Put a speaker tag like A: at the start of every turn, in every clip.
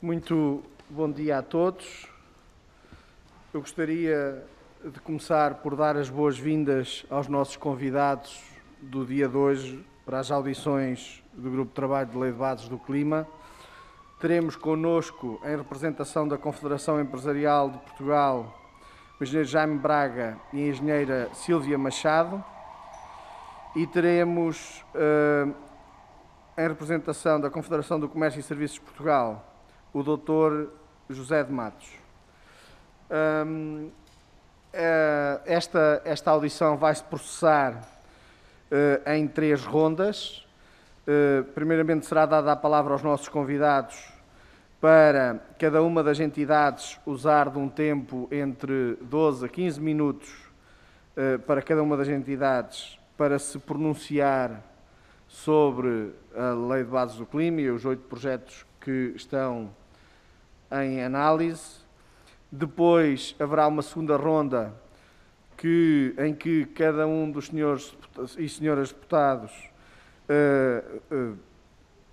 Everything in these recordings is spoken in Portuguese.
A: Muito bom dia a todos. Eu gostaria de começar por dar as boas-vindas aos nossos convidados do dia de hoje para as audições do Grupo de Trabalho de Lei de Bases do Clima. Teremos connosco, em representação da Confederação Empresarial de Portugal, o engenheiro Jaime Braga e a engenheira Sílvia Machado. E teremos, em representação da Confederação do Comércio e Serviços de Portugal, o Dr. José de Matos. Esta audição vai-se processar em 3 rondas. Primeiramente será dada a palavra aos nossos convidados para cada uma das entidades usar de um tempo entre 12 a 15 minutos para cada uma das entidades para se pronunciar sobre a Lei de Bases do Clima e os 8 projetos que estão em análise. Depois haverá uma segunda ronda em que cada um dos senhores e senhoras deputados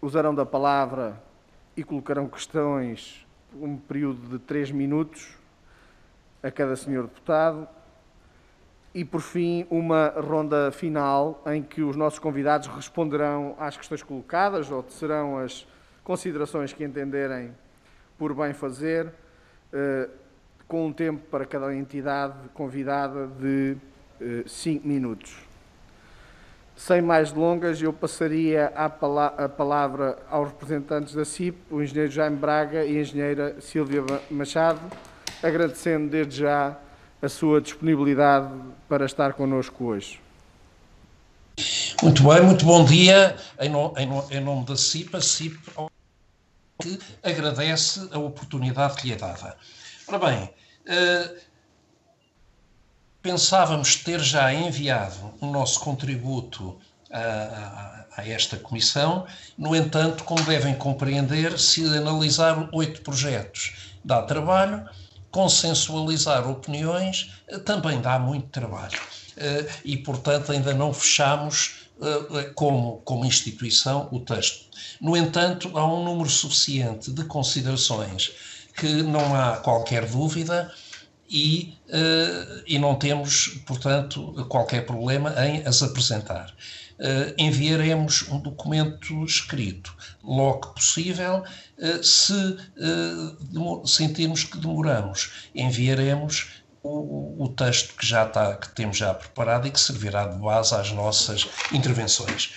A: usarão da palavra e colocarão questões por um período de 3 minutos a cada senhor deputado. E, por fim, uma ronda final em que os nossos convidados responderão às questões colocadas ou tecerão as considerações que entenderem por bem fazer, com um tempo para cada entidade convidada de 5 minutos. Sem mais delongas, eu passaria a palavra aos representantes da CIP, o engenheiro Jaime Braga e a engenheira Sílvia Machado, agradecendo desde já a sua disponibilidade para estar connosco hoje.
B: Muito bem, muito bom dia. Em nome da CIP, a CIP que agradece a oportunidade que lhe é dada. Ora bem, pensávamos ter já enviado o nosso contributo a esta comissão. No entanto, como devem compreender, se analisar 8 projetos dá trabalho, consensualizar opiniões também dá muito trabalho. E, portanto, ainda não fechamos como instituição o texto. No entanto, há um número suficiente de considerações que não há qualquer dúvida e não temos, portanto, qualquer problema em as apresentar. Enviaremos um documento escrito logo que possível. Se sentirmos que demoramos, enviaremos o texto que temos já preparado e que servirá de base às nossas intervenções.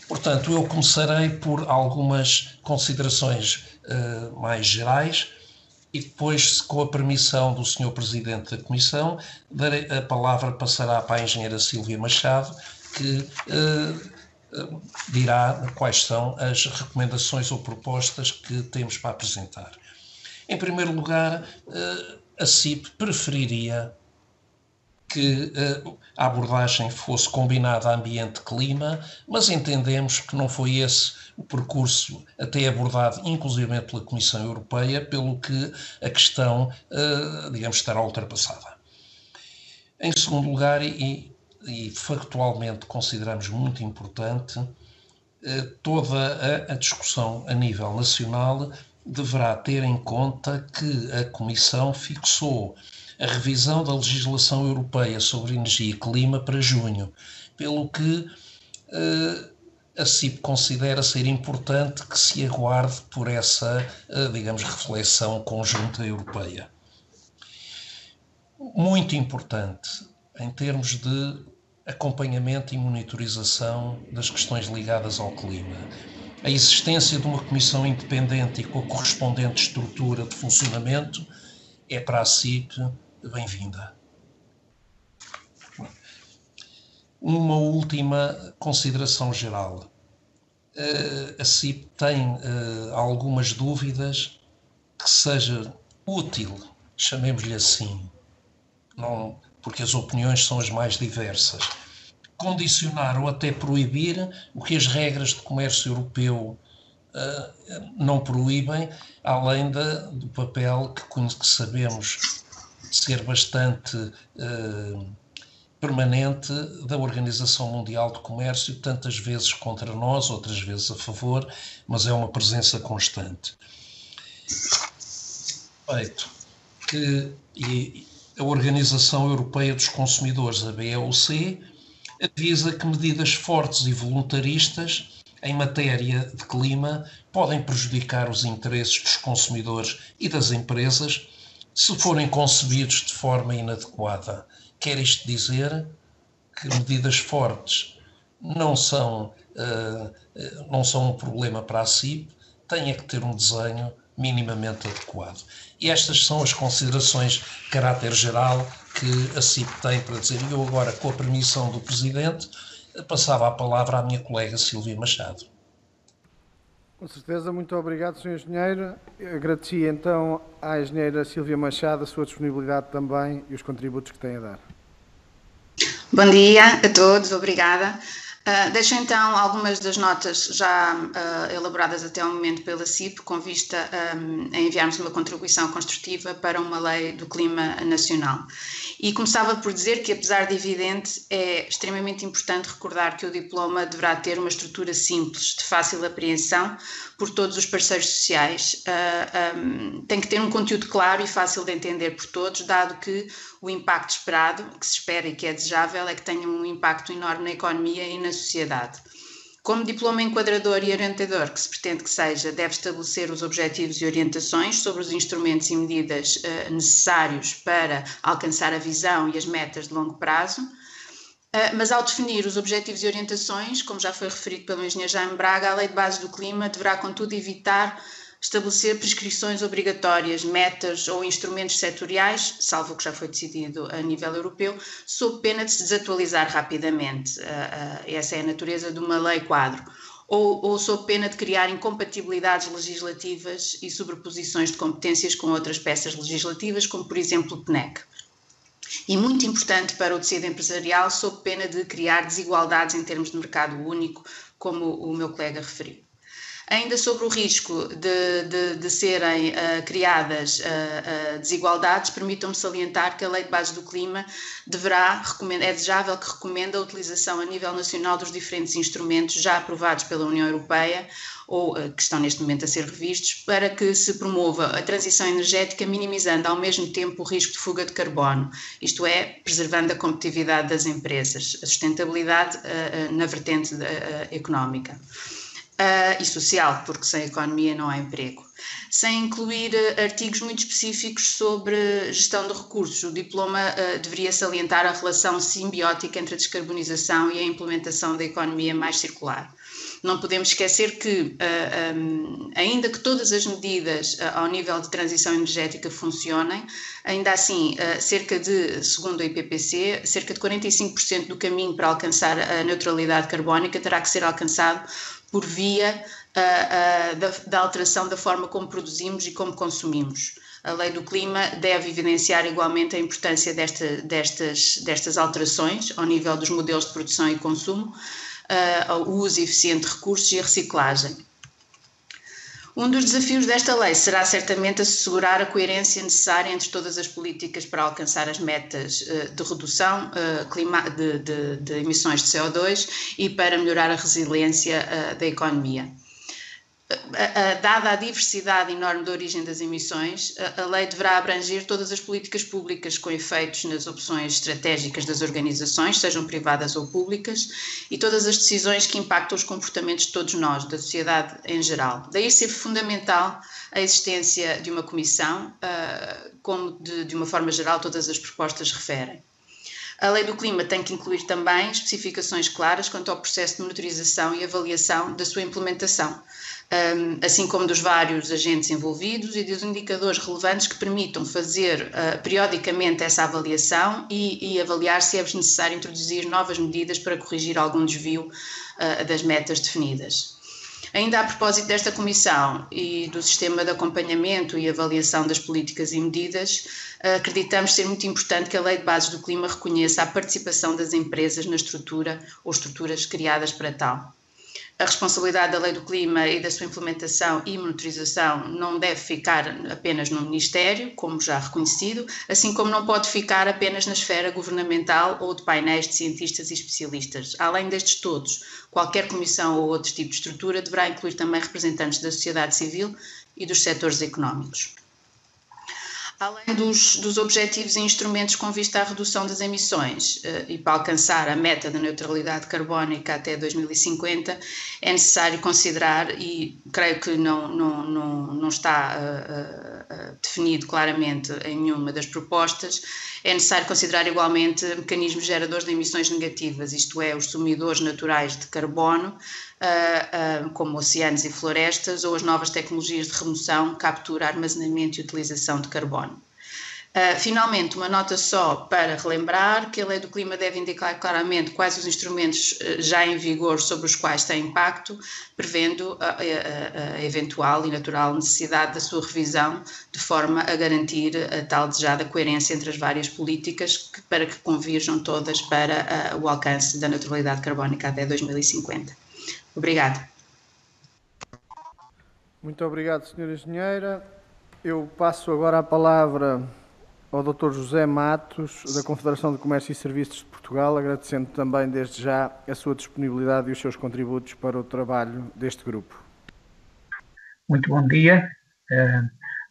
B: Portanto, eu começarei por algumas considerações mais gerais e depois, com a permissão do Sr. Presidente da Comissão, a palavra passará para a engenheira Sílvia Machado, que dirá quais são as recomendações ou propostas que temos para apresentar. Em primeiro lugar, a CIP preferiria que a abordagem fosse combinada a ambiente-clima, mas entendemos que não foi esse o percurso até abordado, inclusivamente pela Comissão Europeia, pelo que a questão, digamos, estará ultrapassada. Em segundo lugar, e factualmente consideramos muito importante, toda a discussão a nível nacional deverá ter em conta que a Comissão fixou a revisão da legislação europeia sobre energia e clima para junho, pelo que a CIP considera ser importante que se aguarde por essa, digamos, reflexão conjunta europeia. Muito importante em termos de acompanhamento e monitorização das questões ligadas ao clima. A existência de uma comissão independente e com a correspondente estrutura de funcionamento é para a CIP bem-vinda. Uma última consideração geral. A CIP tem algumas dúvidas que seja útil, chamemos-lhe assim, não, porque as opiniões são as mais diversas, condicionar ou até proibir o que as regras de comércio europeu não proíbem, além do papel que sabemos ser bastante permanente da Organização Mundial de Comércio, tantas vezes contra nós, outras vezes a favor, mas é uma presença constante. Feito que a Organização Europeia dos Consumidores, a BEUC, avisa que medidas fortes e voluntaristas em matéria de clima podem prejudicar os interesses dos consumidores e das empresas se forem concebidos de forma inadequada. Quer isto dizer que medidas fortes não são um problema para a CIP, têm que ter um desenho minimamente adequado. E estas são as considerações de caráter geral que a CIP tem para dizer. E eu agora, com a permissão do Presidente, passava a palavra à minha colega Silvia Machado.
A: Com certeza, muito obrigado, Sr. Engenheiro. Agradecia então à Engenheira Silvia Machado a sua disponibilidade também e os contributos que tem a dar.
C: Bom dia a todos, obrigada. Deixo então algumas das notas já elaboradas até ao momento pela CIP, com vista a enviarmos uma contribuição construtiva para uma lei do clima nacional. E começava por dizer que, apesar de evidente, é extremamente importante recordar que o diploma deverá ter uma estrutura simples, de fácil apreensão por todos os parceiros sociais. Tem que ter um conteúdo claro e fácil de entender por todos, dado que o impacto esperado, que se espera e que é desejável, é que tenha um impacto enorme na economia e na sociedade. Como diploma enquadrador e orientador que se pretende que seja, deve estabelecer os objetivos e orientações sobre os instrumentos e medidas necessários para alcançar a visão e as metas de longo prazo, mas ao definir os objetivos e orientações, como já foi referido pelo engenheiro Jaime Braga, a Lei de Bases do Clima deverá, contudo, evitar estabelecer prescrições obrigatórias, metas ou instrumentos setoriais, salvo o que já foi decidido a nível europeu, sob pena de se desatualizar rapidamente. Essa é a natureza de uma lei quadro. Ou sob pena de criar incompatibilidades legislativas e sobreposições de competências com outras peças legislativas, como por exemplo o PNEC. E muito importante para o tecido empresarial, sob pena de criar desigualdades em termos de mercado único, como o meu colega referiu. Ainda sobre o risco de serem criadas desigualdades, permitam-me salientar que a Lei de Bases do Clima é desejável que recomenda a utilização a nível nacional dos diferentes instrumentos já aprovados pela União Europeia ou que estão neste momento a ser revistos, para que se promova a transição energética, minimizando ao mesmo tempo o risco de fuga de carbono, isto é, preservando a competitividade das empresas, a sustentabilidade na vertente económica. E social, porque sem economia não há emprego. Sem incluir artigos muito específicos sobre gestão de recursos, o diploma deveria salientar a relação simbiótica entre a descarbonização e a implementação da economia mais circular. Não podemos esquecer que, ainda que todas as medidas ao nível de transição energética funcionem, ainda assim, segundo a IPCC, cerca de 45% do caminho para alcançar a neutralidade carbónica terá que ser alcançado por via da alteração da forma como produzimos e como consumimos. A Lei do Clima deve evidenciar igualmente a importância destas alterações ao nível dos modelos de produção e consumo, o uso eficiente de recursos e a reciclagem. Um dos desafios desta lei será certamente assegurar a coerência necessária entre todas as políticas para alcançar as metas de redução de emissões de CO2 e para melhorar a resiliência da economia. Dada a diversidade enorme da origem das emissões, a lei deverá abranger todas as políticas públicas com efeitos nas opções estratégicas das organizações, sejam privadas ou públicas, e todas as decisões que impactam os comportamentos de todos nós, da sociedade em geral. Daí ser fundamental a existência de uma comissão, como de uma forma geral todas as propostas referem. A Lei do Clima tem que incluir também especificações claras quanto ao processo de monitorização e avaliação da sua implementação, assim como dos vários agentes envolvidos e dos indicadores relevantes que permitam fazer periodicamente essa avaliação e avaliar se é necessário introduzir novas medidas para corrigir algum desvio das metas definidas. Ainda a propósito desta comissão e do sistema de acompanhamento e avaliação das políticas e medidas, acreditamos ser muito importante que a Lei de Bases do Clima reconheça a participação das empresas na estrutura ou estruturas criadas para tal. A responsabilidade da Lei do Clima e da sua implementação e monitorização não deve ficar apenas no Ministério, como já reconhecido, assim como não pode ficar apenas na esfera governamental ou de painéis de cientistas e especialistas. Além destes todos, qualquer comissão ou outro tipo de estrutura deverá incluir também representantes da sociedade civil e dos setores económicos. Além dos objetivos e instrumentos com vista à redução das emissões e para alcançar a meta da neutralidade carbónica até 2050, é necessário considerar, e creio que não está definido claramente em nenhuma das propostas, é necessário considerar igualmente mecanismos geradores de emissões negativas, isto é, os sumidores naturais de carbono, como oceanos e florestas, ou as novas tecnologias de remoção, captura, armazenamento e utilização de carbono. Finalmente, uma nota só para relembrar que a Lei do Clima deve indicar claramente quais os instrumentos já em vigor sobre os quais tem impacto, prevendo a eventual e natural necessidade da sua revisão, de forma a garantir a tal desejada coerência entre as várias políticas para que convirjam todas para o alcance da neutralidade carbónica até 2050. Obrigada.
A: Muito obrigado, Sra. Engenheira. Eu passo agora a palavra ao Dr. José Matos, da Confederação de Comércio e Serviços de Portugal, agradecendo também desde já a sua disponibilidade e os seus contributos para o trabalho deste grupo.
D: Muito bom dia.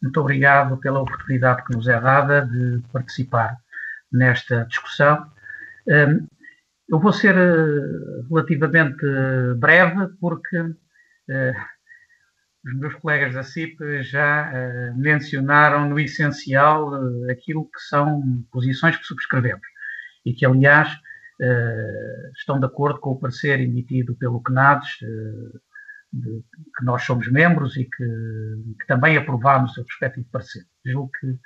D: Muito obrigado pela oportunidade que nos é dada de participar nesta discussão. Eu vou ser relativamente breve, porque os meus colegas da CIP já mencionaram no essencial aquilo que são posições que subscrevemos e que, aliás, estão de acordo com o parecer emitido pelo CNADES, que nós somos membros e que também aprovámos o respectivo parecer. Julgo que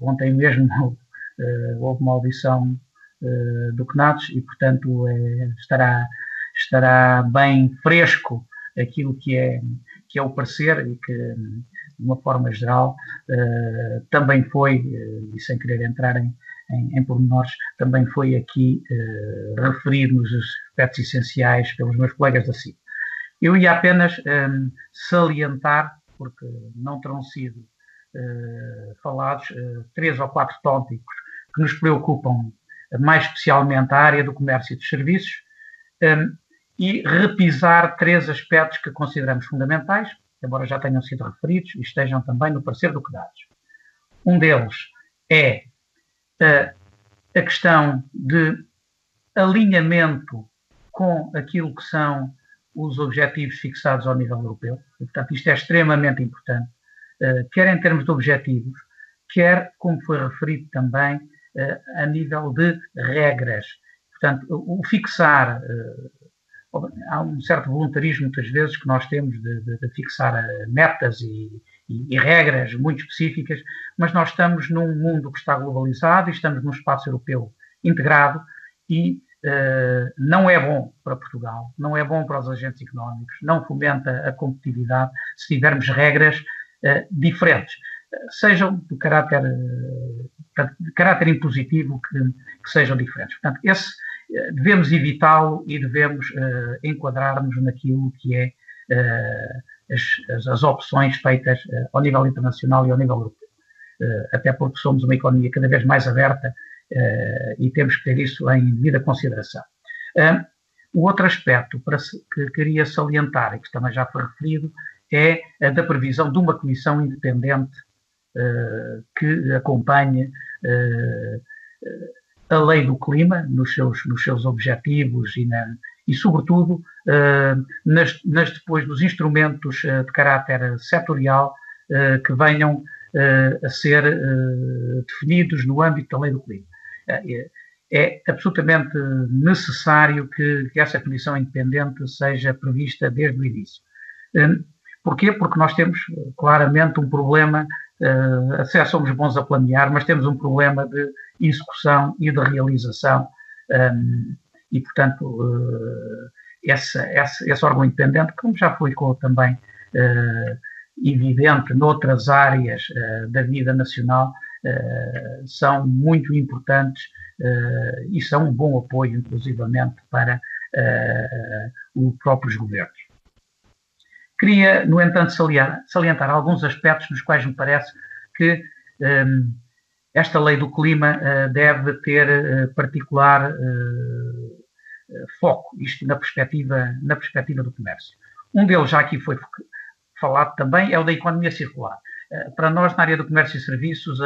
D: ontem mesmo houve uma audição do CNADES e, portanto, estará bem fresco aquilo que é o parecer e que, de uma forma geral, também foi, e sem querer entrar em pormenores, também foi aqui referido nos aspectos essenciais pelos meus colegas da CIP. Eu ia apenas salientar, porque não terão sido falados, 3 ou 4 tópicos que nos preocupam, mais especialmente a área do comércio e dos serviços, e repisar 3 aspectos que consideramos fundamentais, embora já tenham sido referidos e estejam também no parecer do CNADES. Um deles é a questão de alinhamento com aquilo que são os objetivos fixados ao nível europeu. E, portanto, isto é extremamente importante, quer em termos de objetivos, quer, como foi referido também, a nível de regras. Portanto, o fixar... há um certo voluntarismo, muitas vezes, que nós temos de fixar metas e regras muito específicas, mas nós estamos num mundo que está globalizado e estamos num espaço europeu integrado e não é bom para Portugal, não é bom para os agentes económicos, não fomenta a competitividade se tivermos regras diferentes, sejam de caráter impositivo que sejam diferentes. Portanto, devemos evitá-lo e devemos enquadrar-nos naquilo que é as opções feitas ao nível internacional e ao nível europeu. Até porque somos uma economia cada vez mais aberta e temos que ter isso em devida consideração. O outro aspecto que queria salientar, e que também já foi referido, é a da previsão de uma comissão independente que acompanhe a lei do clima nos seus objetivos e sobretudo, depois dos instrumentos de caráter setorial que venham a ser definidos no âmbito da lei do clima. É absolutamente necessário que essa comissão independente seja prevista desde o início. Porquê? Porque nós temos claramente um problema, até somos bons a planear, mas temos um problema de execução e de realização e, portanto, esse órgão independente, como já foi também evidente noutras áreas da vida nacional, são muito importantes e são um bom apoio, inclusivamente, para os próprios governos. Queria, no entanto, salientar alguns aspectos nos quais me parece que esta lei do clima deve ter particular foco, isto na perspectiva do comércio. Um deles já aqui falado também é o da economia circular. Para nós, na área do comércio e serviços,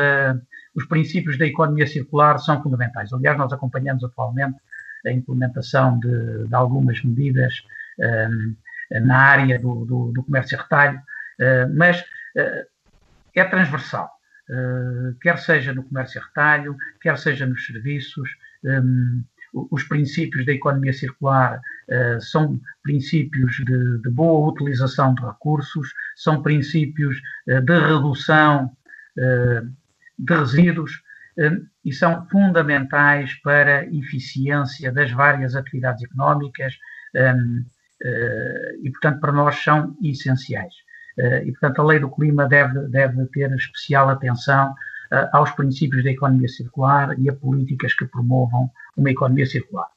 D: os princípios da economia circular são fundamentais. Aliás, nós acompanhamos atualmente a implementação de algumas medidas na área do comércio e retalho, mas é transversal, quer seja no comércio e retalho, quer seja nos serviços. Os princípios da economia circular são princípios de boa utilização de recursos, são princípios de redução de resíduos e são fundamentais para a eficiência das várias atividades económicas e, portanto, para nós são essenciais. E, portanto, a Lei do Clima deve ter especial atenção aos princípios da economia circular e a políticas que promovam uma economia circular.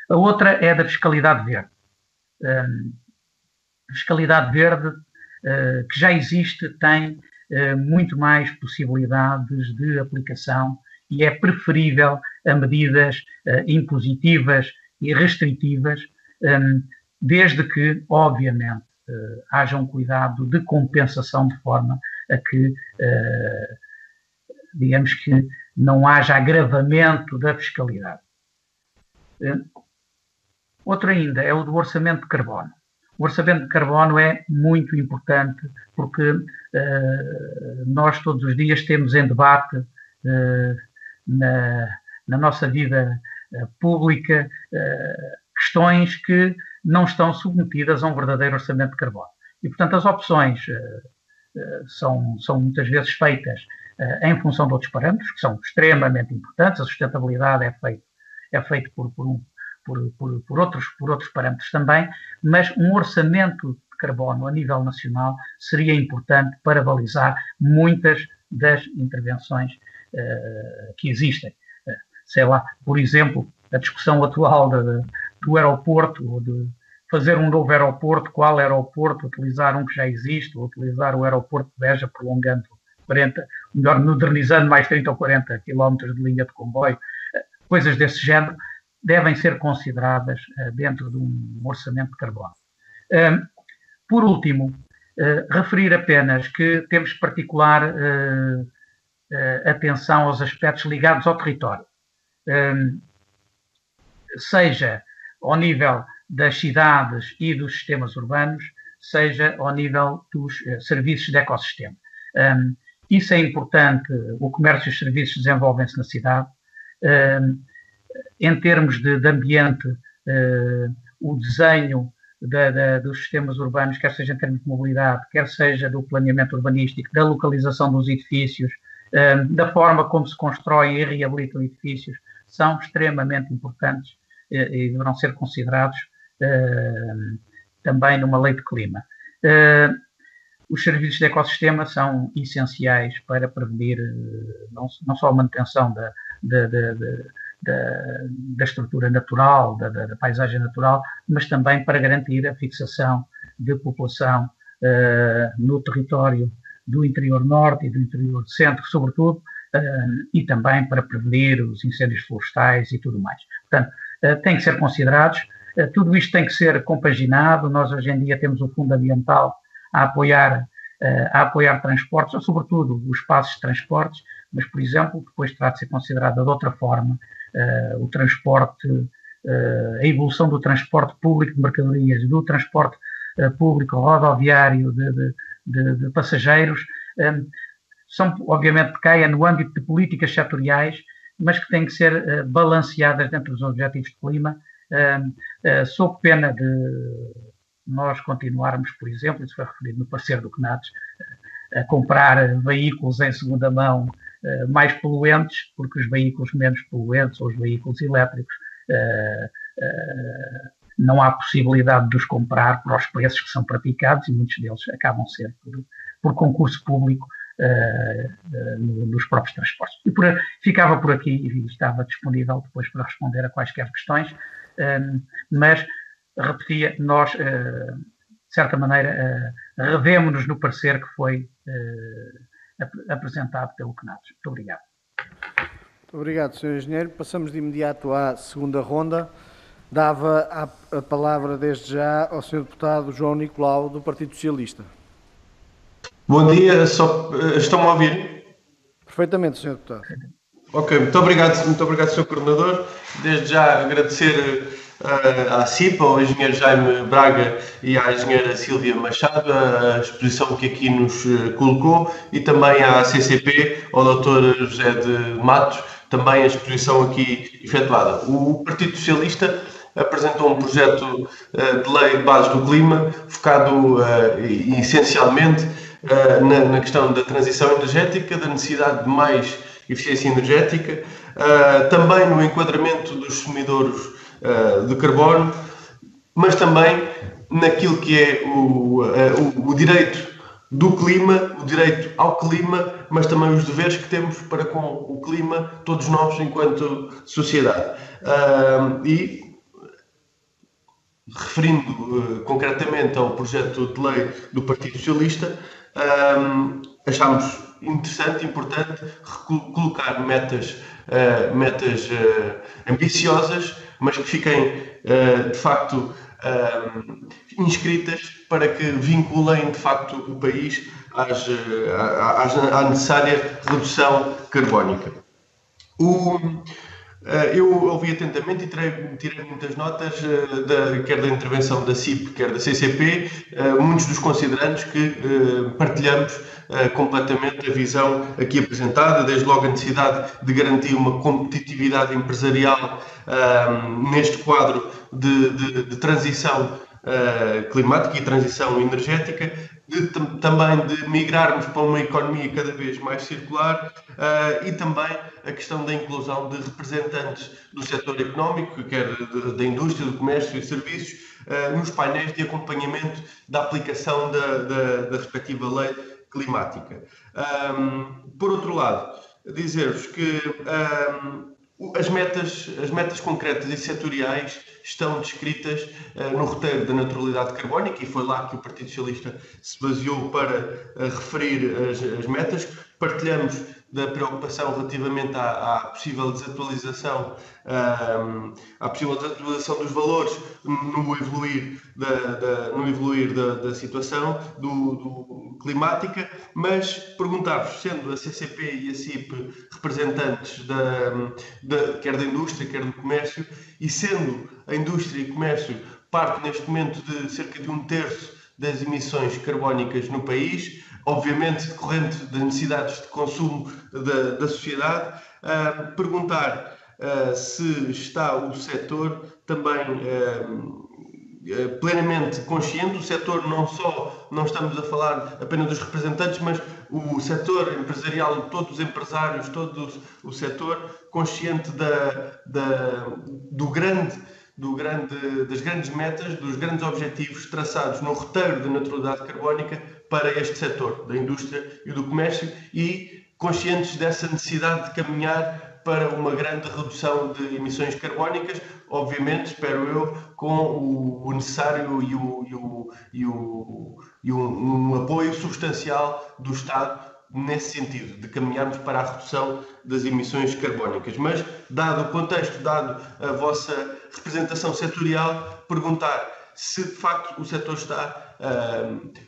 D: A outra é a da fiscalidade verde. A fiscalidade verde, que já existe, tem muito mais possibilidades de aplicação e é preferível a medidas impositivas e restritivas, desde que, obviamente, haja um cuidado de compensação de forma a que, digamos que, não haja agravamento da fiscalidade. Outro ainda é o do orçamento de carbono. O orçamento de carbono é muito importante porque nós todos os dias temos em debate na nossa vida pública questões que não estão submetidas a um verdadeiro orçamento de carbono. E, portanto, as opções são muitas vezes feitas em função de outros parâmetros, que são extremamente importantes. A sustentabilidade é feito por outros parâmetros também, mas um orçamento de carbono a nível nacional seria importante para balizar muitas das intervenções que existem. Sei lá, por exemplo, a discussão atual do aeroporto, ou de fazer um novo aeroporto, qual aeroporto, utilizar um que já existe, ou utilizar o aeroporto de Beja prolongando modernizando mais 30 ou 40 quilómetros de linha de comboio, coisas desse género, devem ser consideradas dentro de um orçamento de carbono. Por último, referir apenas que temos particular atenção aos aspectos ligados ao território, seja ao nível das cidades e dos sistemas urbanos, seja ao nível dos serviços de ecossistema. Isso é importante, o comércio e os serviços desenvolvem-se na cidade. Em termos de ambiente, o desenho dos sistemas urbanos, quer seja em termos de mobilidade, quer seja do planeamento urbanístico, da localização dos edifícios, da forma como se constroem e reabilitam edifícios, são extremamente importantes e deverão ser considerados também numa lei de clima. Os serviços de ecossistema são essenciais para prevenir não só a manutenção da estrutura natural, da paisagem natural, mas também para garantir a fixação de população no território do interior norte e do interior centro, sobretudo, e também para prevenir os incêndios florestais e tudo mais. Portanto, têm que ser considerados. Tudo isto tem que ser compaginado. Nós, hoje em dia, temos o Fundo Ambiental a apoiar transportes, sobretudo os espaços de transportes, mas, por exemplo, depois terá de ser considerada de outra forma o transporte, a evolução do transporte público de mercadorias, do transporte público rodoviário de passageiros, são, obviamente, que caem no âmbito de políticas setoriais, mas que têm que ser balanceadas dentro dos objetivos de clima, sob pena de nós continuarmos, por exemplo, isso foi referido no parecer do CNADES, a comprar veículos em segunda mão mais poluentes, porque os veículos menos poluentes, ou os veículos elétricos, não há possibilidade de os comprar para os preços que são praticados, e muitos deles acabam ser por concurso público nos próprios transportes. E ficava por aqui e estava disponível depois para responder a quaisquer questões, mas repetia, nós, de certa maneira, revemos-nos no parecer que foi apresentado pelo CNADES. Muito obrigado.
A: Muito obrigado, Sr. Engenheiro. Passamos de imediato à segunda ronda. Dava a palavra desde já ao Sr. Deputado João Nicolau, do Partido Socialista.
E: Bom dia, estão-me a ouvir?
A: Perfeitamente, Sr. Deputado.
E: Ok, muito obrigado, Sr. Coordenador. Desde já agradecer à CIP, ao Engenheiro Jaime Braga e à Engenheira Sílvia Machado a exposição que aqui nos colocou e também à CCP, ao Dr. José de Matos, também a exposição aqui efetuada. O Partido Socialista apresentou um projeto de lei de bases do clima focado essencialmente na questão da transição energética, da necessidade de mais eficiência energética, também no enquadramento dos consumidores de carbono, mas também naquilo que é o direito do clima, o direito ao clima, mas também os deveres que temos para com o clima, todos nós enquanto sociedade. E referindo concretamente ao projeto de lei do Partido Socialista, achámos interessante, importante, colocar metas ambiciosas, mas que fiquem, de facto, inscritas para que vinculem, de facto, o país à necessária redução carbónica. Eu ouvi atentamente e tirei muitas notas, quer da intervenção da CIP, quer da CCP, muitos dos considerandos que partilhamos completamente a visão aqui apresentada, desde logo a necessidade de garantir uma competitividade empresarial neste quadro de transição climática e transição energética, também de migrarmos para uma economia cada vez mais circular e também a questão da inclusão de representantes do setor económico, quer da indústria, do comércio e serviços, nos painéis de acompanhamento da aplicação da respectiva lei climática. Por outro lado, dizer-vos que as metas concretas e setoriais estão descritas no roteiro da neutralidade carbónica e foi lá que o Partido Socialista se baseou para referir as metas. Partilhamos da preocupação relativamente à possível desatualização dos valores no evoluir da situação climática, mas perguntar-vos, sendo a CCP e a CIP representantes quer da indústria, quer do comércio, e sendo a indústria e o comércio parte neste momento de cerca de 1/3 das emissões carbónicas no país, obviamente decorrente das necessidades de consumo da sociedade, perguntar se está o setor também plenamente consciente, o setor não estamos a falar apenas dos representantes, mas o setor empresarial, todos os empresários, todo o setor consciente das grandes metas, dos grandes objetivos traçados no roteiro da neutralidade carbónica para este setor, da indústria e do comércio, e conscientes dessa necessidade de caminhar para uma grande redução de emissões carbónicas, obviamente, espero eu, com o necessário e um apoio substancial do Estado nesse sentido, de caminharmos para a redução das emissões carbónicas. Mas, dado o contexto, dado a vossa representação setorial, perguntar se de facto o setor está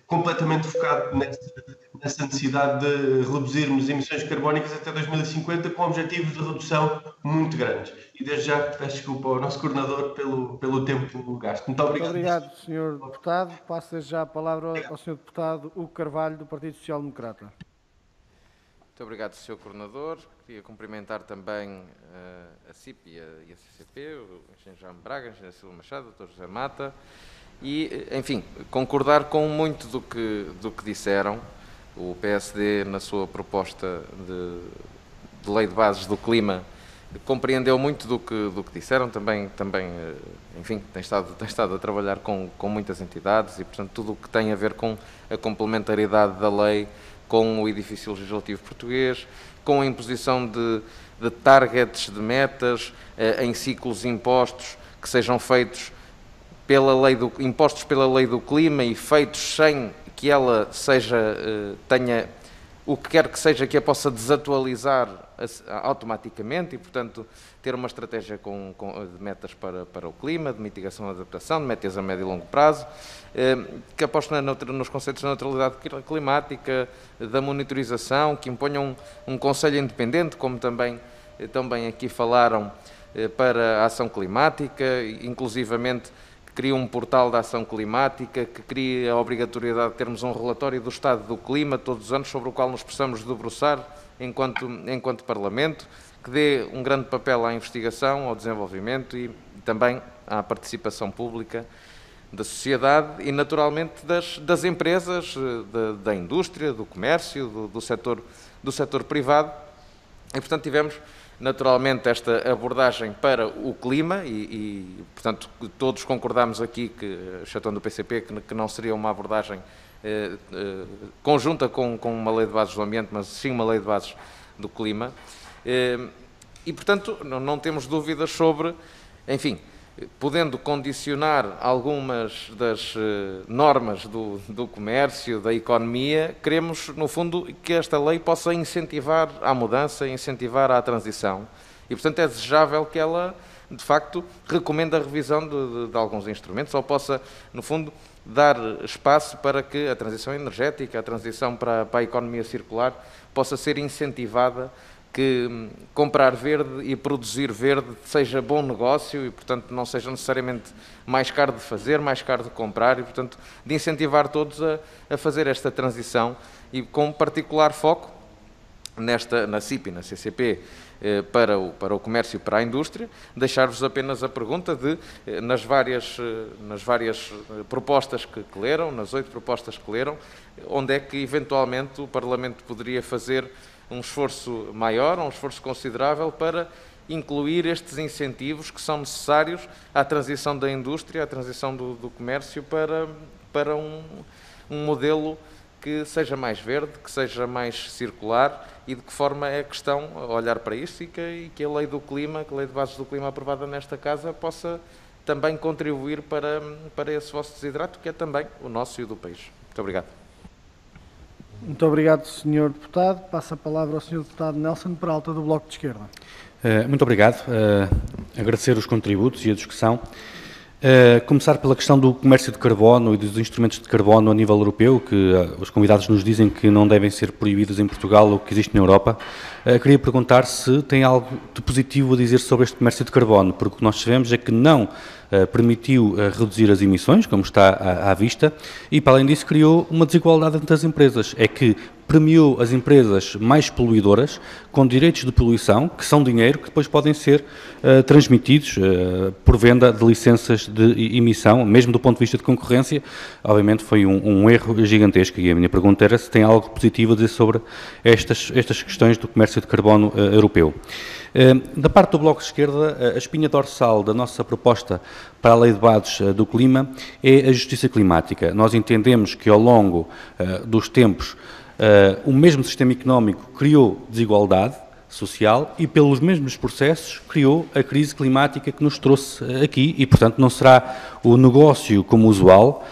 E: completamente focado nessa necessidade de reduzirmos emissões carbónicas até 2050 com objetivos de redução muito grandes. E desde já peço desculpa ao nosso coordenador pelo tempo gasto. Muito obrigado.
A: Muito obrigado, Sr. Deputado. Passa já a palavra ao Sr. Deputado Hugo Carvalho, do Partido Social Democrata.
F: Muito obrigado, Sr. Coordenador. Queria cumprimentar também a CIP e a CCP, o Engenheiro Jaime Braga, a Engenheira Sílvia Machado, o Dr. José Mata, e, enfim, concordar com muito do que disseram. O PSD, na sua proposta de lei de bases do clima, compreendeu muito do que disseram, também enfim, tem estado a trabalhar com muitas entidades e, portanto, tudo o que tem a ver com a complementaridade da lei com o edifício legislativo português, com a imposição de targets, de metas, em ciclos impostos que sejam feitos impostos pela lei do clima e feitos sem que ela tenha o que quer que seja que a possa desatualizar automaticamente e, portanto, ter uma estratégia de metas para o clima, de mitigação e adaptação, de metas a médio e longo prazo, que aposte nos conceitos de neutralidade climática, da monitorização, que imponham um conselho independente, como também aqui falaram, para a ação climática, inclusivamente que cria um portal da ação climática, que cria a obrigatoriedade de termos um relatório do estado do clima todos os anos, sobre o qual nos possamos debruçar enquanto Parlamento, que dê um grande papel à investigação, ao desenvolvimento e também à participação pública da sociedade e, naturalmente, das empresas, da indústria, do comércio, do setor privado. E, portanto, tivemos naturalmente esta abordagem para o clima e portanto, todos concordamos aqui, excetuando do PCP, que não seria uma abordagem conjunta com uma lei de bases do ambiente, mas sim uma lei de bases do clima. E, portanto, não temos dúvidas sobre, enfim, podendo condicionar algumas das normas do comércio, da economia, queremos, no fundo, que esta lei possa incentivar a mudança, incentivar a transição. E, portanto, é desejável que ela, de facto, recomende a revisão de alguns instrumentos, ou possa, no fundo, dar espaço para que a transição energética, a transição para a economia circular, possa ser incentivada, que comprar verde e produzir verde seja bom negócio e, portanto, não seja necessariamente mais caro de fazer, mais caro de comprar e, portanto, de incentivar todos a fazer esta transição e com particular foco na CIP e na CCP para o comércio e para a indústria. Deixar-vos apenas a pergunta de, nas várias propostas que leram, nas 8 propostas que leram, onde é que, eventualmente, o Parlamento poderia fazer um esforço maior, um esforço considerável para incluir estes incentivos que são necessários à transição da indústria, à transição do comércio para um modelo que seja mais verde, que seja mais circular e de que forma é a questão olhar para isto e que a lei do clima, que a lei de bases do clima aprovada nesta Casa possa também contribuir para esse vosso desidrato, que é também o nosso e o do país. Muito obrigado.
A: Muito obrigado, Sr. Deputado. Passo a palavra ao Sr. Deputado Nelson Peralta, do Bloco de Esquerda.
G: Muito obrigado. Agradecer os contributos e a discussão. Começar pela questão do comércio de carbono e dos instrumentos de carbono a nível europeu, que os convidados nos dizem que não devem ser proibidos em Portugal ou que existe na Europa. Queria perguntar se tem algo de positivo a dizer sobre este comércio de carbono, porque o que nós sabemos é que não permitiu reduzir as emissões, como está à vista, e, para além disso, criou uma desigualdade entre as empresas. É que premiou as empresas mais poluidoras com direitos de poluição, que são dinheiro que depois podem ser transmitidos por venda de licenças de emissão, mesmo do ponto de vista de concorrência. Obviamente foi um erro gigantesco, e a minha pergunta era se tem algo positivo a dizer sobre estas questões do comércio de carbono europeu. Da parte do Bloco de Esquerda, a espinha dorsal da nossa proposta para a Lei de Bases do Clima é a justiça climática. Nós entendemos que, ao longo dos tempos, o mesmo sistema económico criou desigualdade social e, pelos mesmos processos, criou a crise climática que nos trouxe aqui e, portanto, não será o negócio como usual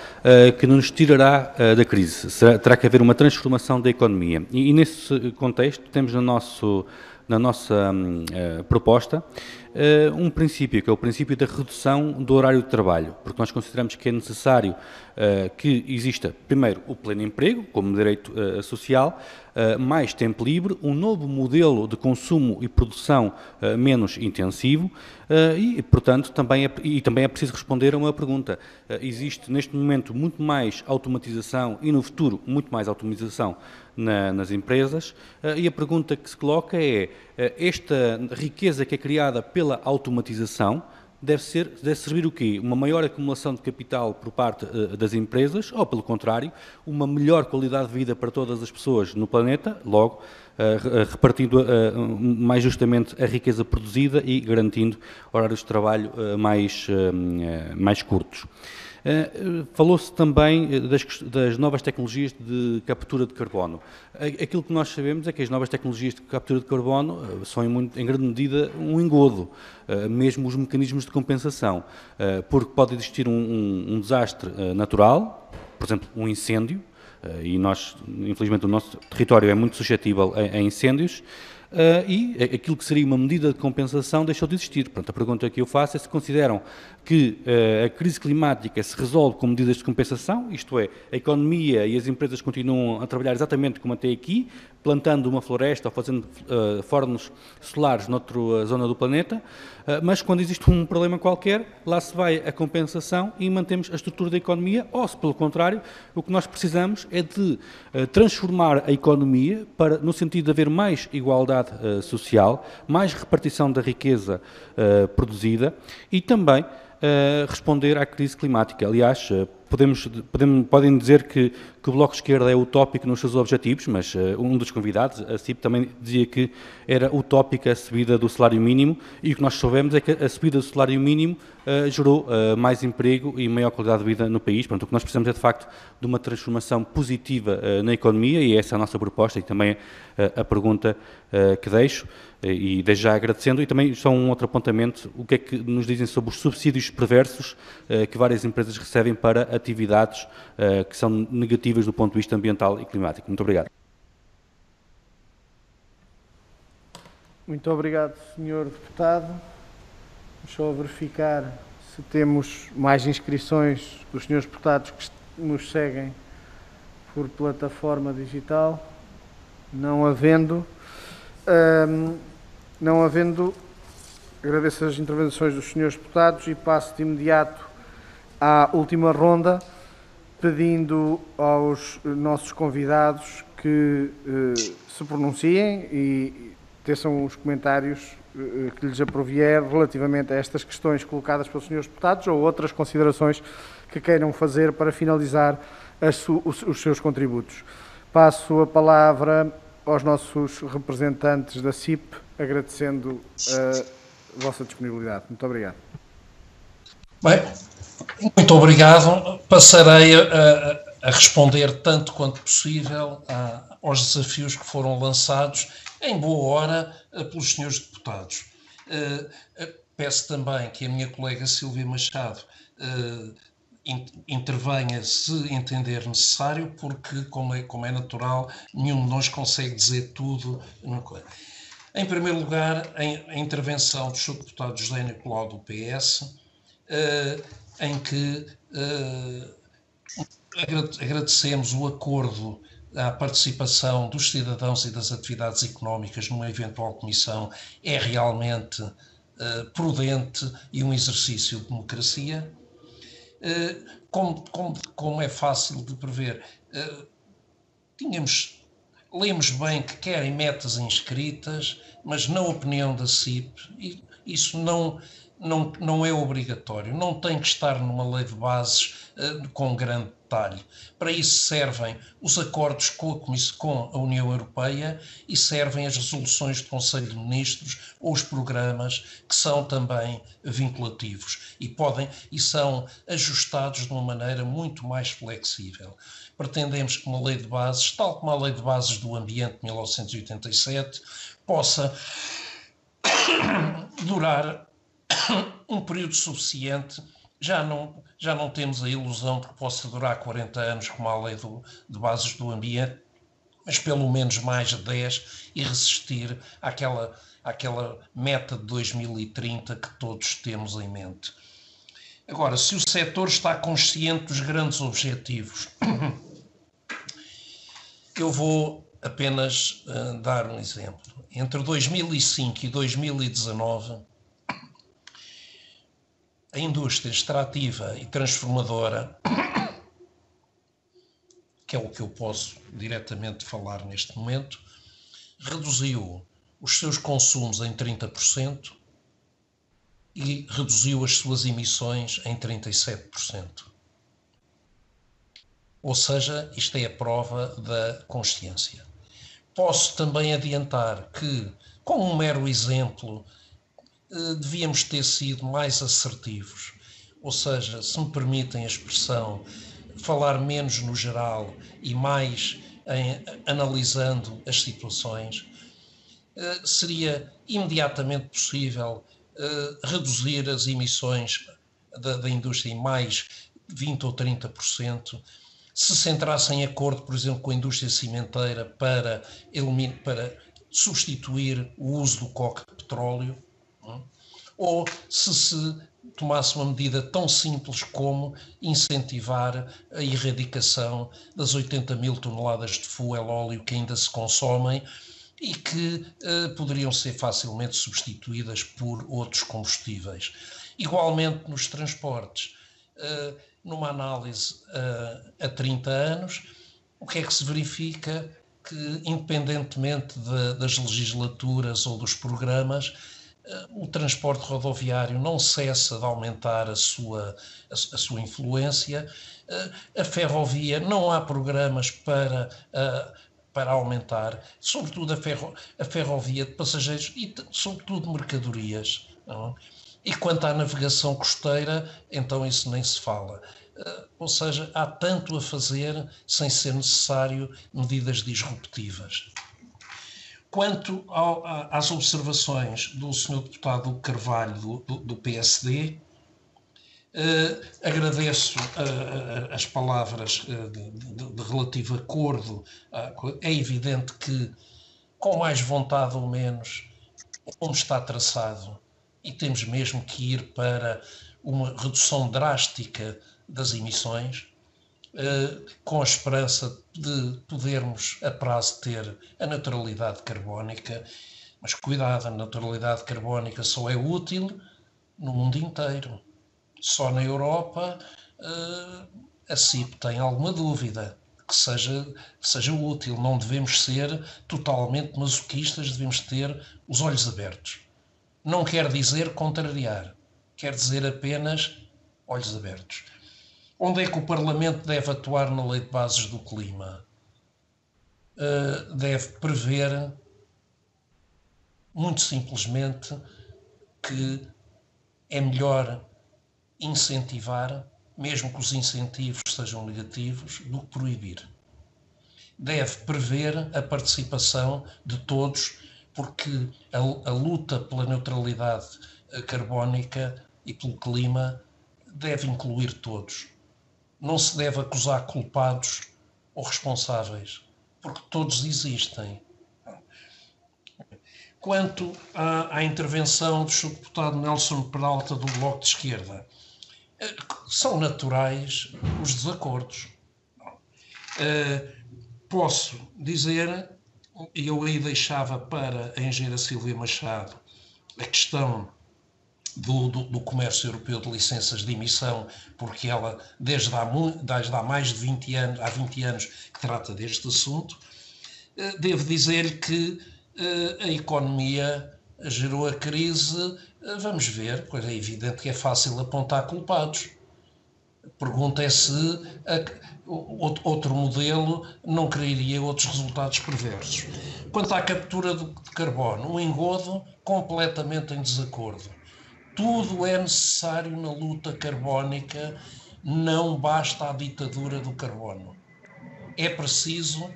G: que nos tirará da crise. Terá que haver uma transformação da economia. E nesse contexto, temos na nossa proposta um princípio, que é o princípio da redução do horário de trabalho, porque nós consideramos que é necessário que exista, primeiro, o pleno emprego, como direito social, mais tempo livre, um novo modelo de consumo e produção menos intensivo e, portanto, também é preciso responder a uma pergunta. Existe, neste momento, muito mais automatização e, no futuro, muito mais automatização nas empresas, e a pergunta que se coloca é, esta riqueza que é criada pela automatização deve servir o quê? Uma maior acumulação de capital por parte das empresas ou, pelo contrário, uma melhor qualidade de vida para todas as pessoas no planeta, logo repartindo mais justamente a riqueza produzida e garantindo horários de trabalho mais curtos. Falou-se também das novas tecnologias de captura de carbono. Aquilo que nós sabemos é que as novas tecnologias de captura de carbono são, em grande medida, um engodo, mesmo os mecanismos de compensação, porque pode existir um desastre natural, por exemplo, um incêndio, e nós, infelizmente, o nosso território é muito suscetível a incêndios, e aquilo que seria uma medida de compensação deixou de existir. Portanto, a pergunta que eu faço é se consideram que a crise climática se resolve com medidas de compensação, isto é, a economia e as empresas continuam a trabalhar exatamente como até aqui, plantando uma floresta ou fazendo fornos solares noutra zona do planeta, mas quando existe um problema qualquer, lá se vai a compensação e mantemos a estrutura da economia, ou se pelo contrário, o que nós precisamos é de transformar a economia no sentido de haver mais igualdade social, mais repartição da riqueza produzida e também responder à crise climática. Aliás, podem dizer que o Bloco de Esquerda é utópico nos seus objetivos, mas um dos convidados, a CIP, também dizia que era utópica a subida do salário mínimo, e o que nós soubemos é que a subida do salário mínimo gerou mais emprego e maior qualidade de vida no país. Portanto, o que nós precisamos é, de facto, de uma transformação positiva na economia, e essa é a nossa proposta e também a pergunta que deixo, e desde já agradecendo. E também só um outro apontamento: o que é que nos dizem sobre os subsídios perversos que várias empresas recebem para atividades que são negativas do ponto de vista ambiental e climático? Muito obrigado.
A: Muito obrigado, Sr. Deputado. Vamos só verificar se temos mais inscrições dos senhores deputados que nos seguem por plataforma digital. Não havendo, agradeço as intervenções dos senhores deputados e passo de imediato à última ronda, pedindo aos nossos convidados que se pronunciem e teçam os comentários que lhes aprovier relativamente a estas questões colocadas pelos senhores deputados ou outras considerações que queiram fazer para finalizar os seus contributos. Passo a palavra aos nossos representantes da CIP, agradecendo a vossa disponibilidade. Muito obrigado.
B: Bem, muito obrigado. Passarei a responder tanto quanto possível aos desafios que foram lançados em boa hora pelos senhores deputados. Peço também que a minha colega Silvia Machado intervenha se entender necessário, porque, como é natural, nenhum de nós consegue dizer tudo. Em primeiro lugar, a intervenção do Sr. Deputado José Nicolau do PS, em que agradecemos o acordo à participação dos cidadãos e das atividades económicas numa eventual comissão, é realmente prudente e um exercício de democracia. Como é fácil de prever, lemos bem que querem metas inscritas, mas na opinião da CIP, isso não é obrigatório, não tem que estar numa lei de bases com grande detalhe. Para isso servem os acordos com a União Europeia e servem as resoluções do Conselho de Ministros ou os programas que são também vinculativos e são ajustados de uma maneira muito mais flexível. Pretendemos que uma lei de bases, tal como a Lei de Bases do Ambiente de 1987, possa durar um período suficiente. Já não temos a ilusão de que possa durar 40 anos como a Lei de Bases do Ambiente, mas pelo menos mais de 10 e resistir àquela meta de 2030 que todos temos em mente. Agora, se o setor está consciente dos grandes objetivos, eu vou apenas dar um exemplo. Entre 2005 e 2019, a indústria extrativa e transformadora, que é o que eu posso diretamente falar neste momento, reduziu os seus consumos em 30% e reduziu as suas emissões em 37%. Ou seja, isto é a prova da consciência. Posso também adiantar que, como um mero exemplo, devíamos ter sido mais assertivos, ou seja, se me permitem a expressão, falar menos no geral e mais analisando as situações. Seria imediatamente possível reduzir as emissões da indústria em mais 20% ou 30%, se se entrasse em acordo, por exemplo, com a indústria cimenteira para substituir o uso do coque de petróleo, ou se tomasse uma medida tão simples como incentivar a erradicação das 80 mil toneladas de fuel óleo que ainda se consomem e que poderiam ser facilmente substituídas por outros combustíveis. Igualmente nos transportes, numa análise a 30 anos, o que é que se verifica? Que, independentemente das legislaturas ou dos programas, o transporte rodoviário não cessa de aumentar a sua influência. A ferrovia, não há programas para aumentar, sobretudo a ferrovia de passageiros e sobretudo de mercadorias. Não? E quanto à navegação costeira, então isso nem se fala. Ou seja, há tanto a fazer sem ser necessário medidas disruptivas. Quanto às observações do Sr. Deputado Carvalho do PSD, agradeço as palavras de relativo acordo. É evidente que, com mais vontade ou menos, como está traçado, e temos mesmo que ir para uma redução drástica das emissões, com a esperança de podermos a prazo ter a neutralidade carbónica, mas cuidado, a neutralidade carbónica só é útil no mundo inteiro. Só na Europa a CIP tem alguma dúvida que seja útil. Não devemos ser totalmente masoquistas, devemos ter os olhos abertos. Não quer dizer contrariar, quer dizer apenas olhos abertos. Onde é que o Parlamento deve atuar na Lei de Bases do Clima? Deve prever, muito simplesmente, que é melhor incentivar, mesmo que os incentivos sejam negativos, do que proibir. Deve prever a participação de todos, porque a luta pela neutralidade carbónica e pelo clima deve incluir todos. Não se deve acusar culpados ou responsáveis, porque todos existem. Quanto à intervenção do Sr. Deputado Nelson Peralta do Bloco de Esquerda, são naturais os desacordos. Posso dizer, e eu aí deixava para a engenheira Silvia Machado a questão do comércio europeu de licenças de emissão, porque ela desde há mais de 20 anos, há 20 anos que trata deste assunto. Devo dizer que a economia gerou a crise. Vamos ver, pois é evidente que é fácil apontar culpados. A pergunta é se outro modelo não criaria outros resultados perversos. Quanto à captura de carbono, um engodo completamente em desacordo. Tudo é necessário na luta carbónica, não basta a ditadura do carbono. É preciso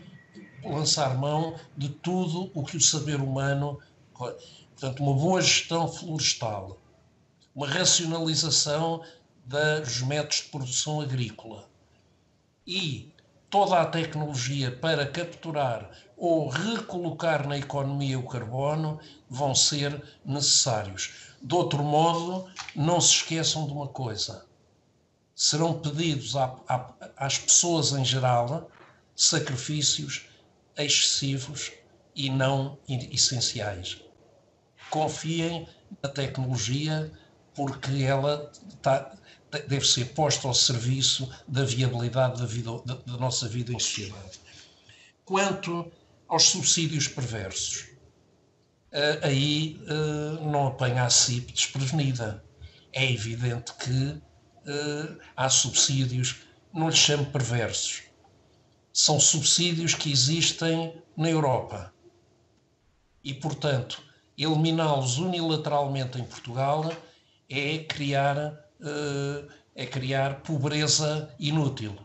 B: lançar mão de tudo o que o saber humano... Portanto, uma boa gestão florestal, uma racionalização dos métodos de produção agrícola e toda a tecnologia para capturar ou recolocar na economia o carbono vão ser necessários. De outro modo, não se esqueçam de uma coisa: serão pedidos às pessoas em geral sacrifícios excessivos e não essenciais. Confiem na tecnologia, porque ela deve ser posta ao serviço da viabilidade da nossa vida em sociedade. Quanto aos subsídios perversos, aí não apanha a CIP desprevenida. É evidente que há subsídios, não lhes chamo perversos, são subsídios que existem na Europa e, portanto, eliminá-los unilateralmente em Portugal é criar pobreza inútil.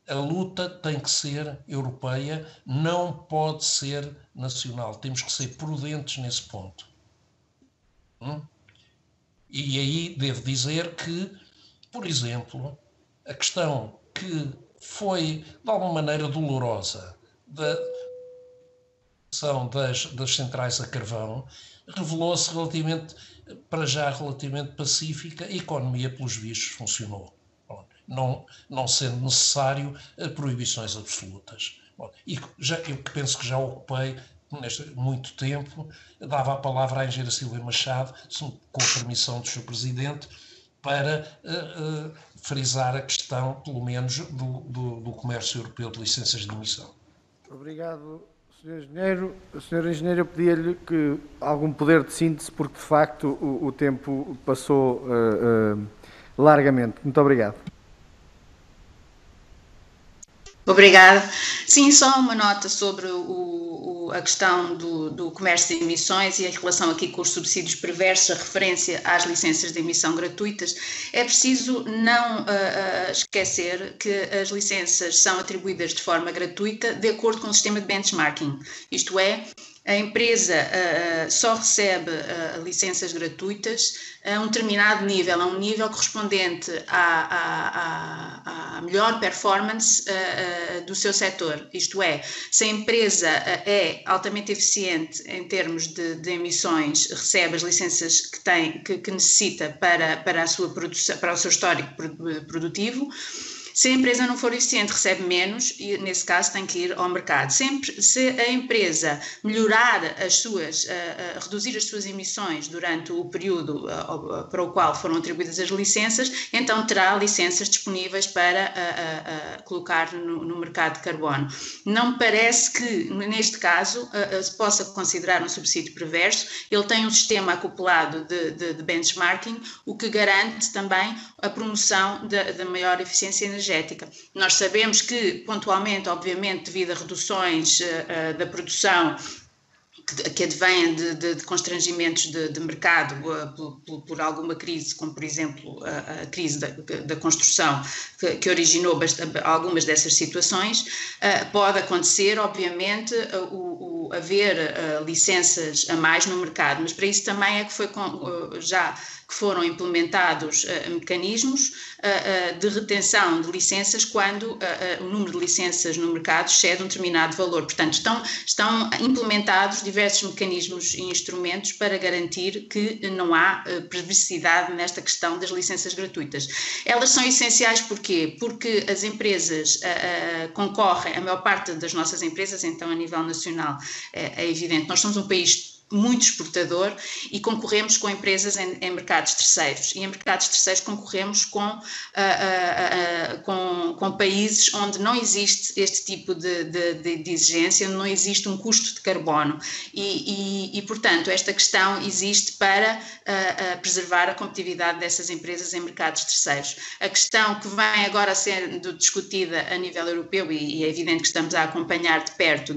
B: A luta tem que ser europeia, não pode ser nacional. Temos que ser prudentes nesse ponto. E aí devo dizer que, por exemplo, a questão que foi, de alguma maneira, dolorosa. Da das centrais a carvão revelou-se relativamente pacífica, a economia, pelos vistos, funcionou. Não sendo necessário proibições absolutas. E eu penso que já ocupei muito tempo, dava a palavra à engenheira Silvia Machado, com a permissão do Sr. Presidente, para frisar a questão, pelo menos, do comércio europeu de licenças de emissão.
A: Obrigado, Sr. Engenheiro. Sr. Engenheiro, eu pedia-lhe que algum poder de síntese, porque de facto o tempo passou largamente. Muito obrigado.
C: Obrigada. Sim, só uma nota sobre a questão do comércio de emissões e a relação aqui com os subsídios perversos, a referência às licenças de emissão gratuitas. É preciso não esquecer que as licenças são atribuídas de forma gratuita de acordo com o sistema de benchmarking, isto é, a empresa só recebe licenças gratuitas a um determinado nível, a um nível correspondente à melhor performance do seu setor. Isto é, se a empresa é altamente eficiente em termos de emissões, recebe as licenças que necessita para a sua produção, para o seu histórico produtivo. Se a empresa não for eficiente, recebe menos e, nesse caso, tem que ir ao mercado. Se a empresa melhorar reduzir as suas emissões durante o período para o qual foram atribuídas as licenças, então terá licenças disponíveis para colocar no mercado de carbono. Não me parece que, neste caso, se possa considerar um subsídio perverso. Ele tem um sistema acoplado de benchmarking, o que garante também a promoção da maior eficiência energética. Nós sabemos que, pontualmente, obviamente, devido a reduções da produção que advêm de constrangimentos de mercado por alguma crise, como por exemplo a crise da construção que originou algumas dessas situações, pode acontecer, obviamente, haver licenças a mais no mercado, mas para isso também é que foram implementados mecanismos de retenção de licenças quando o número de licenças no mercado excede um determinado valor. Portanto, estão implementados diversos mecanismos e instrumentos para garantir que não há perversidade nesta questão das licenças gratuitas. Elas são essenciais porquê? Porque as empresas concorrem, a maior parte das nossas empresas, então a nível nacional, é evidente, nós somos um país muito exportador e concorremos com empresas em mercados terceiros. E em mercados terceiros concorremos com países onde não existe este tipo de exigência, onde não existe um custo de carbono. E, portanto, esta questão existe para preservar a competitividade dessas empresas em mercados terceiros. A questão que vem agora a ser discutida a nível europeu, e é evidente que estamos a acompanhar de perto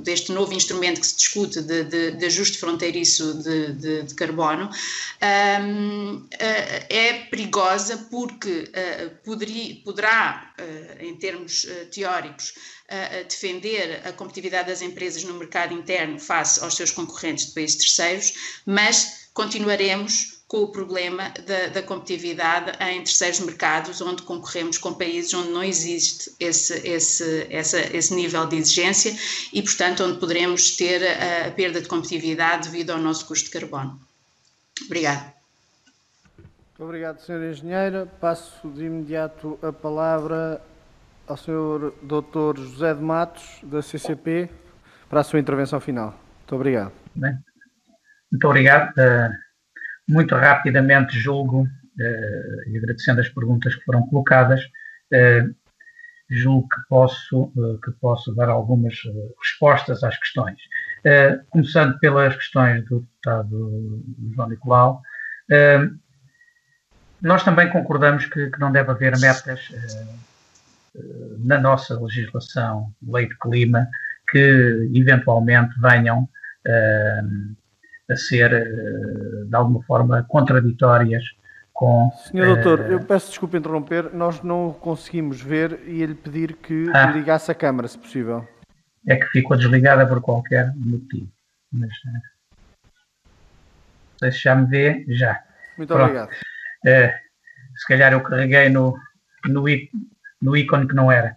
C: deste novo instrumento que se discute de ajuste fronteiriço de carbono, é perigosa porque poderá, em termos teóricos, defender a competitividade das empresas no mercado interno face aos seus concorrentes de países terceiros, mas continuaremos com o problema da competitividade em terceiros mercados, onde concorremos com países onde não existe esse nível de exigência e, portanto, onde poderemos ter a perda de competitividade devido ao nosso custo de carbono. Obrigada.
A: Muito obrigado, Sra. Engenheira. Passo de imediato a palavra ao Sr. Dr. José de Matos, da CCP, para a sua intervenção final. Muito obrigado.
D: Bem, muito obrigado. Muito rapidamente julgo, e agradecendo as perguntas que foram colocadas, julgo que posso dar algumas respostas às questões. Começando pelas questões do deputado João Nicolau, nós também concordamos que não deve haver metas na nossa legislação, lei de clima, que eventualmente venham a ser, de alguma forma, contraditórias com...
A: Senhor Doutor, eu peço desculpa interromper, nós não o conseguimos ver e ia-lhe pedir que ligasse a câmara, se possível.
D: É que ficou desligada por qualquer motivo. Mas, não sei se já me vê, já.
A: Muito obrigado.
D: Se calhar eu carreguei no no ícone que não era.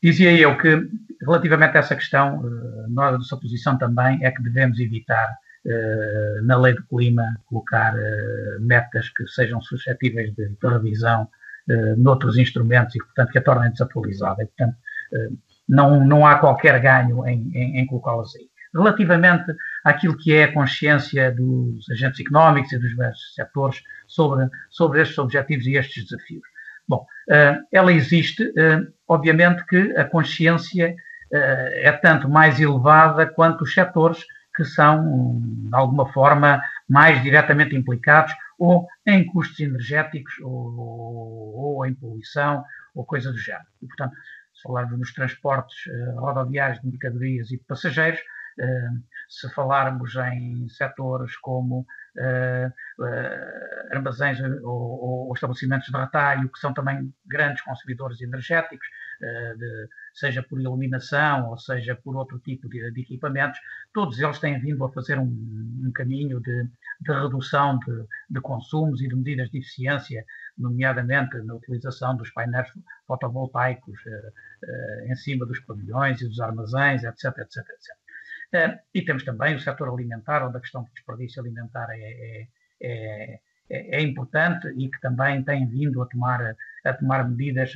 D: Dizia eu que, relativamente a essa questão, a nossa posição também é que devemos evitar, na lei do clima, colocar metas que sejam suscetíveis de revisão noutros instrumentos e, portanto, que a tornem desatualizada. E, portanto, não há qualquer ganho em colocá-las aí. Relativamente àquilo que é a consciência dos agentes económicos e dos diversos setores sobre estes objetivos e estes desafios. Bom, ela existe, obviamente que a consciência é tanto mais elevada quanto os setores que são, de alguma forma, mais diretamente implicados ou em custos energéticos ou em poluição ou coisa do género. E, portanto, se falarmos nos transportes rodoviários de mercadorias e de passageiros, se falarmos em setores como armazéns ou estabelecimentos de retalho, que são também grandes consumidores energéticos, seja por iluminação ou seja por outro tipo de equipamentos, todos eles têm vindo a fazer um caminho de redução de consumos e de medidas de eficiência, nomeadamente na utilização dos painéis fotovoltaicos em cima dos pavilhões e dos armazéns, etc, etc, etc. E temos também o setor alimentar, onde a questão do desperdício alimentar é importante e que também tem vindo a tomar medidas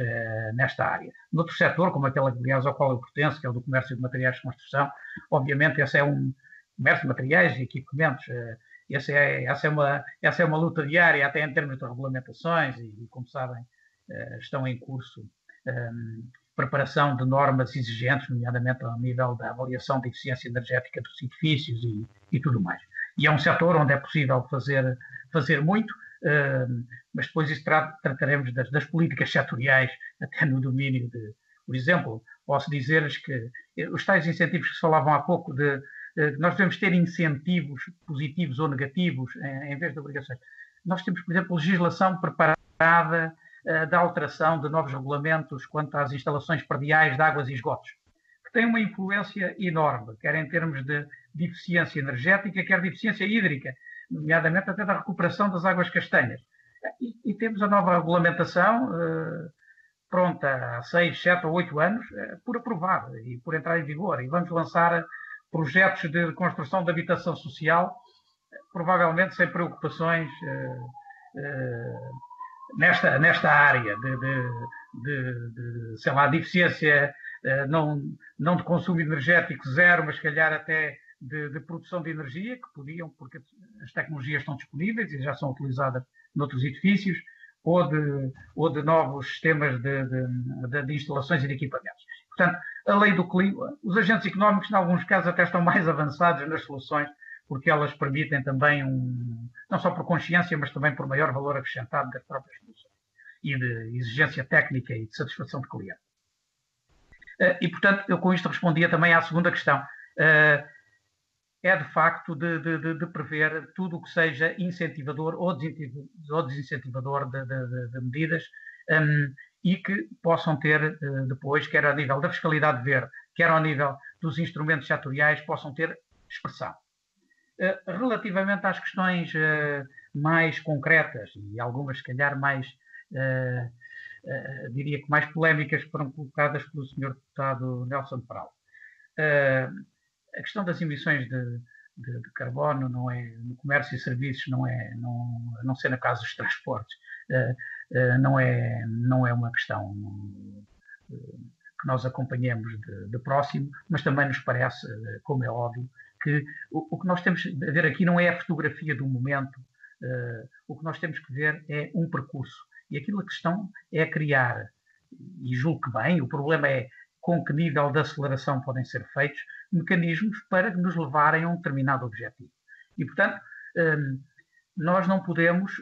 D: nesta área. Noutro setor, como aquele, aliás, ao qual eu pertenço, que é o do comércio de materiais de construção, obviamente esse é um comércio de materiais e equipamentos, essa é uma luta diária, até em termos de regulamentações e como sabem, estão em curso preparação de normas exigentes, nomeadamente ao nível da avaliação de eficiência energética dos edifícios e tudo mais. E é um setor onde é possível fazer muito, mas depois isso trataremos das políticas setoriais, até no domínio de, por exemplo, posso dizer-lhes que os tais incentivos que se falavam há pouco, nós devemos ter incentivos positivos ou negativos em vez de obrigações. Nós temos, por exemplo, legislação preparada da alteração de novos regulamentos quanto às instalações prediais de águas e esgotos, que tem uma influência enorme, quer em termos de eficiência energética, quer de eficiência hídrica, nomeadamente até da recuperação das águas castanhas. E temos a nova regulamentação pronta há 6, 7 ou 8 anos por aprovar e por entrar em vigor. E vamos lançar projetos de construção de habitação social, provavelmente sem preocupações nesta área sei lá, de eficiência, não de consumo energético zero, mas se calhar até de produção de energia, que podiam, porque as tecnologias estão disponíveis e já são utilizadas noutros edifícios, ou de novos sistemas de instalações e de equipamentos. Portanto, a lei do clima, os agentes económicos, em alguns casos, até estão mais avançados nas soluções, porque elas permitem também, não só por consciência, mas também por maior valor acrescentado das próprias soluções e de exigência técnica e de satisfação de cliente. E, portanto, eu com isto respondia também à segunda questão. É, de facto, de prever tudo o que seja incentivador ou desincentivador de medidas e que possam ter depois, quer ao nível da fiscalidade verde, quer ao nível dos instrumentos setoriais, possam ter expressão. Relativamente às questões mais concretas e algumas, se calhar, mais, diria que mais polémicas que foram colocadas pelo Sr. Deputado Nelson Peral. A questão das emissões de carbono não é, no comércio e serviços não ser no caso dos transportes, não é uma questão que nós acompanhemos de próximo, mas também nos parece, como é óbvio, que o que nós temos de ver aqui não é a fotografia do momento, o que nós temos que ver é um percurso. E aquilo que estão é criar, e julgo que bem, o problema é com que nível de aceleração podem ser feitos mecanismos para nos levarem a um determinado objetivo. E, portanto, nós não podemos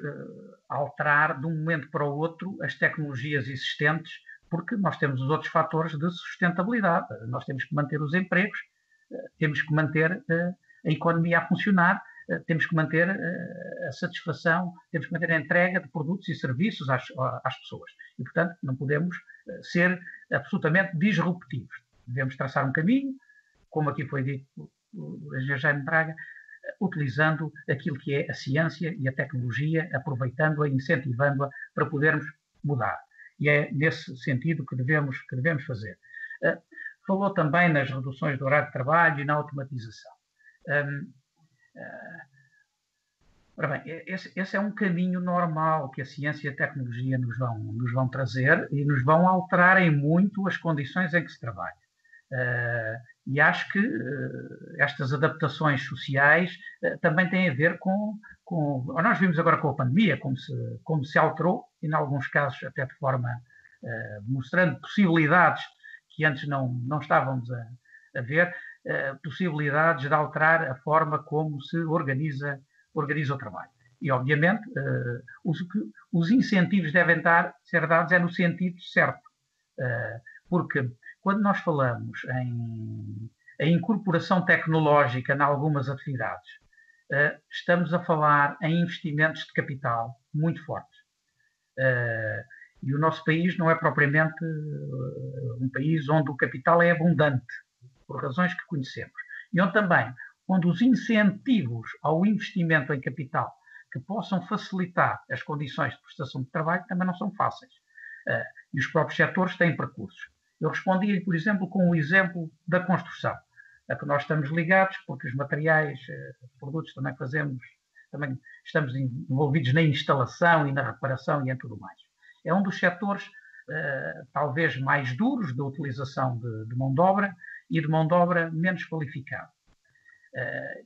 D: alterar de um momento para o outro as tecnologias existentes, porque nós temos os outros fatores de sustentabilidade. Nós temos que manter os empregos, temos que manter a economia a funcionar, temos que manter a satisfação, temos que manter a entrega de produtos e serviços às pessoas. E, portanto, não podemos ser absolutamente disruptivos. Devemos traçar um caminho, como aqui foi dito pelo engenheiro Jaime Braga, utilizando aquilo que é a ciência e a tecnologia, aproveitando-a, incentivando-a para podermos mudar. e é nesse sentido que devemos fazer. Falou também nas reduções do horário de trabalho e na automatização. Ora bem, esse é um caminho normal que a ciência e a tecnologia nos vão trazer e nos vão alterarem muito as condições em que se trabalha. E acho que estas adaptações sociais também têm a ver com... Nós vimos agora com a pandemia como se alterou, e em alguns casos até de forma mostrando possibilidades que antes não estávamos a ver, possibilidades de alterar a forma como se organiza o trabalho. E, obviamente, os incentivos devem ser dados no sentido certo. Porque quando nós falamos em incorporação tecnológica em algumas atividades, estamos a falar em investimentos de capital muito fortes. E o nosso país não é propriamente um país onde o capital é abundante, por razões que conhecemos. E onde os incentivos ao investimento em capital que possam facilitar as condições de prestação de trabalho também não são fáceis. E os próprios setores têm percursos. Eu respondi-lhe, por exemplo, com o exemplo da construção, a que nós estamos ligados, porque os materiais, os produtos também estamos envolvidos na instalação e na reparação e em tudo mais. É um dos setores talvez mais duros da utilização de mão de obra e de mão de obra menos qualificada.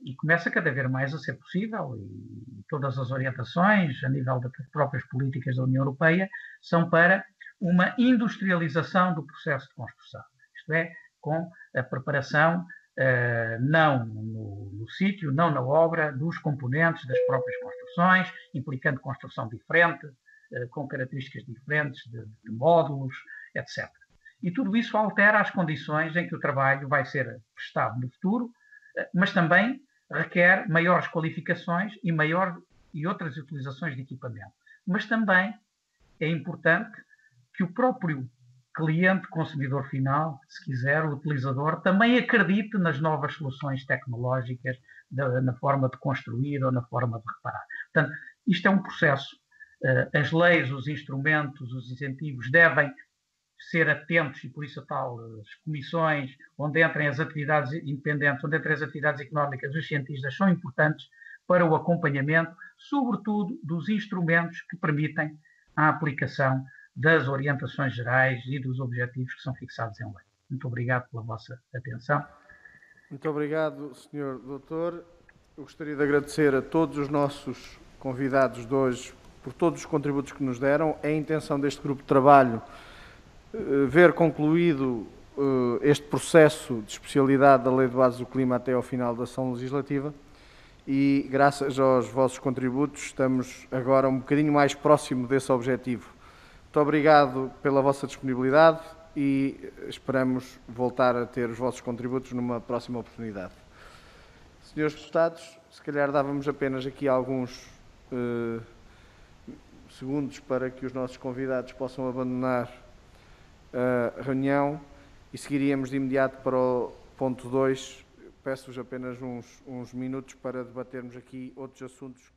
D: E começa cada vez mais a ser possível, e todas as orientações a nível das próprias políticas da União Europeia são para uma industrialização do processo de construção. Isto é, com a preparação não no sítio, não na obra, dos componentes das próprias construções, implicando construção diferente, com características diferentes de módulos, etc. E tudo isso altera as condições em que o trabalho vai ser prestado no futuro, mas também requer maiores qualificações e outras utilizações de equipamento. Mas também é importante que o próprio cliente, consumidor final, se quiser, o utilizador, também acredite nas novas soluções tecnológicas, na forma de construir ou na forma de reparar. Portanto, isto é um processo. As leis, os instrumentos, os incentivos devem ser atentos, e por isso as comissões onde entrem as atividades independentes, onde entrem as atividades económicas, os cientistas são importantes para o acompanhamento, sobretudo dos instrumentos que permitem a aplicação das orientações gerais e dos objetivos que são fixados em lei. Muito obrigado pela vossa atenção.
A: Muito obrigado, Sr. Doutor. Eu gostaria de agradecer a todos os nossos convidados de hoje por todos os contributos que nos deram. É a intenção deste grupo de trabalho ver concluído este processo de especialidade da Lei de Bases do Clima até ao final da ação legislativa e, graças aos vossos contributos, estamos agora um bocadinho mais próximo desse objetivo. Muito obrigado pela vossa disponibilidade e esperamos voltar a ter os vossos contributos numa próxima oportunidade. Senhores deputados, se calhar dávamos apenas aqui alguns segundos para que os nossos convidados possam abandonar a reunião e seguiríamos de imediato para o ponto 2. Peço-vos apenas uns minutos para debatermos aqui outros assuntos.